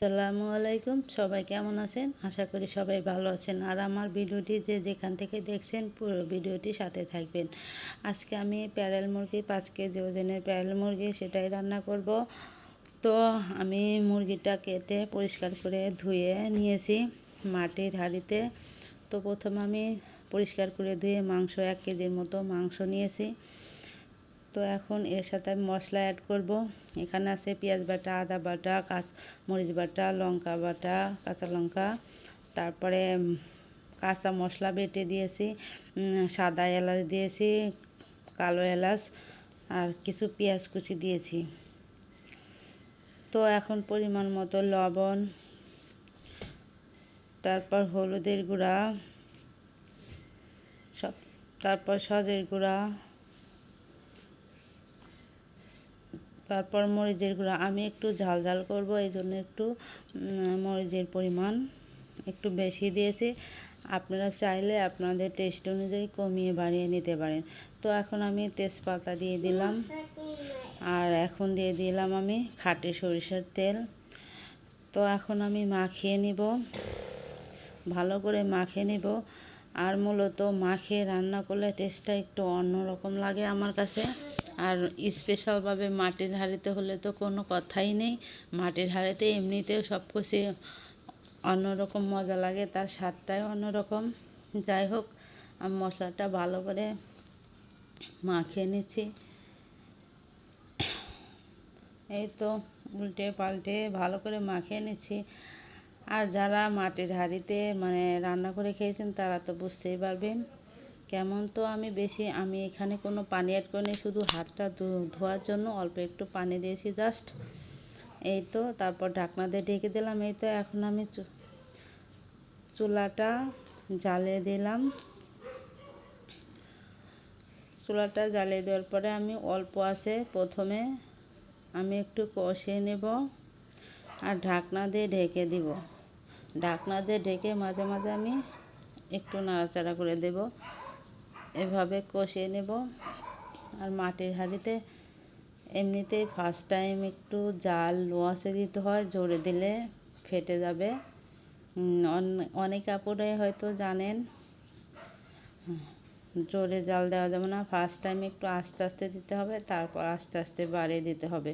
আসসালামু আলাইকুম, সবাই কেমন আছেন? আশা করি সবাই ভালো আছেন। আর আমার ভিডিওটি যেখান থেকে দেখছেন পুরো ভিডিওটি সাথে থাকবেন। আজকে আমি প্যারেল মুরগি 5 কেজি ওজনের প্যারেল মুরগি সেটাই রান্না করব। তো আমি মুরগিটা কেটে পরিষ্কার করে ধুয়ে নিয়েছি মাটির হাঁড়িতে। তো প্রথমে আমি পরিষ্কার করে ধুয়ে মাংস 1 কেজির মতো মাংস নিয়েছি। তো এখন এর সাথে আমি মশলা অ্যাড করব। এখানে আছে পেঁয়াজ বাটা, আদা বাটা, মরিচ বাটা, লঙ্কা বাটা, কাঁচা লঙ্কা, তারপরে কাঁচা মশলা বেটে দিয়েছি, সাদা এলাচ দিয়েছি, কালো এলাচ আর কিছু পেঁয়াজ কুচি দিয়েছি। তো এখন পরিমাণ মতো লবণ, তারপর হলুদের গুঁড়া, তারপর সজের গুঁড়া, তারপর মরিচের গুঁড়া। আমি একটু ঝাল ঝাল করব, এই জন্য একটু মরিচের পরিমাণ একটু বেশি দিয়েছি। আপনারা চাইলে আপনাদের টেস্ট অনুযায়ী কমিয়ে বাড়িয়ে নিতে পারেন। তো এখন আমি তেজপাতা দিয়ে দিলাম, আর এখন দিয়ে দিলাম আমি খাঁটি সরিষার তেল। তো এখন আমি মাখিয়ে নিব, ভালো করে মাখিয়ে নিব। আর মূলত মাখিয়ে রান্না করলে টেস্টটা একটু অন্যরকম লাগে আমার কাছে। আর স্পেশালভাবে মাটির হাঁড়িতে হলে তো কোনো কথাই নেই। মাটির হাঁড়িতে এমনিতেও সব কিছু অন্যরকম মজা লাগে, তার স্বাদটাই অন্যরকম। যাই হোক, আমি মশলাটা ভালো করে মাখিয়ে নিচ্ছি। এই তো উল্টে পাল্টে ভালো করে মাখিয়ে নিচ্ছি। আর যারা মাটির হাঁড়িতে রান্না করে খেয়েছেন তারা তো বুঝতেই পারবেন কেমন। তো আমি এখানে কোনো পানি অ্যাড করিনি, শুধু হাতটা ধোয়ার জন্য অল্প একটু পানি দিয়েছি জাস্ট। এই তো তারপর ঢাকনা দিয়ে ঢেকে দিলাম। এই তো এখন আমি চুলাটা জ্বালিয়ে দিলাম। চুলাটা জ্বালিয়ে দেওয়ার পরে আমি অল্প আছে প্রথমে আমি একটু কষিয়ে নেব আর ঢাকনা দিয়ে ঢেকে দিব। ঢাকনা দিয়ে ঢেকে মাঝে মাঝে আমি একটু নাড়াচাড়া করে দেব, এভাবে কষিয়ে নেব। আর মাটির হাঁড়িতে এমনিতেই ফার্স্ট টাইম একটু জাল লো আঁচে দিতে হয়, জোরে দিলে ফেটে যাবে। অনেক আপুরাই হয়তো জানেন জোরে জাল দেওয়া যাবে না, ফার্স্ট টাইম একটু আস্তে আস্তে দিতে হবে, তারপর আস্তে আস্তে বাড়িয়ে দিতে হবে।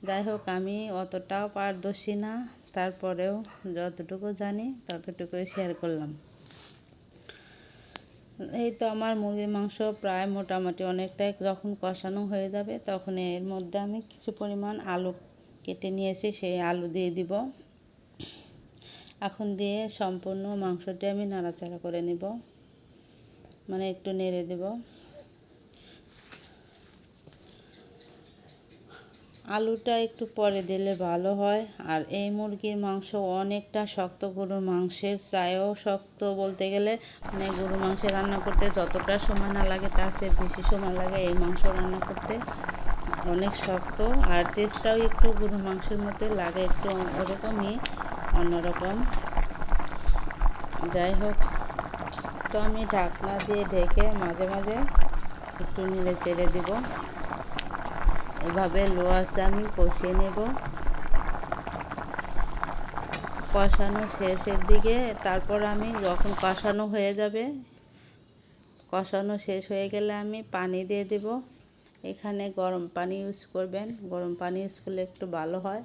যাই হোক, আমি অতটাও পারদর্শী না, তারপরেও যতটুকু জানি ততটুকুই শেয়ার করলাম। এই তো আমার মুরগির মাংস প্রায় মোটামুটি অনেকটাই যখন কষানো হয়ে যাবে, তখন এর মধ্যে আমি কিছু পরিমাণ আলু কেটে নিয়েছি, সেই আলু দিয়ে দিব। এখন দিয়ে সম্পূর্ণ মাংসটি আমি নাড়াচাড়া করে নেব, একটু নেড়ে দেব। আলুটা একটু পরে দিলে ভালো হয়। আর এই মুরগির মাংস অনেকটা শক্ত, গরুর মাংসের চাইও শক্ত বলতে গেলে। গরুর মাংসে রান্না করতে যতটা সময় না লাগে তার চেয়ে বেশি সময় লাগে এই মাংস রান্না করতে। অনেক শক্ত, আর টেস্টটাও একটু গরুর মাংসের মতো লাগে, একটু ওরকমই অন্যরকম। যাই হোক, তো আমি ঢাকনা দিয়ে ঢেকে মাঝে মাঝে একটু নেড়ে চেড়ে দেব। এভাবে লো আঁচে আমি কষিয়ে নেব। কষানো শেষের দিকে তারপর আমি যখন কষানো হয়ে যাবে, কষানো শেষ হয়ে গেলে আমি পানি দিয়ে দেব। এখানে গরম পানি ইউজ করবেন, গরম পানি ইউজ করলে একটু ভালো হয়।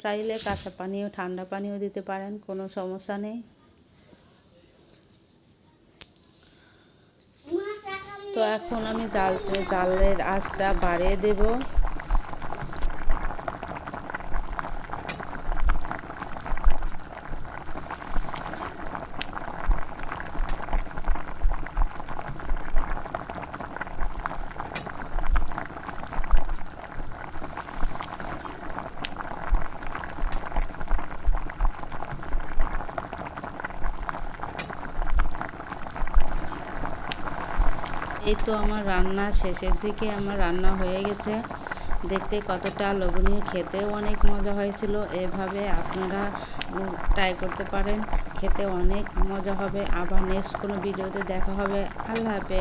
চাইলে কাঁচা পানিও ঠান্ডা পানিও দিতে পারেন, কোনো সমস্যা নেই। তো এখন আমি জালের আঁচটা বাড়িয়ে দেব। এই তো আমার রান্না শেষের দিকে আমার রান্না হয়ে গেছে। দেখতে কতটা লোভনীয়, খেতেও অনেক মজা হয়েছিল। এভাবে আপনারা ট্রাই করতে পারেন, খেতে অনেক মজা হবে। আবার নেক্সট কোনো ভিডিওতে দেখা হবে। আল্লাহ হাফেজ।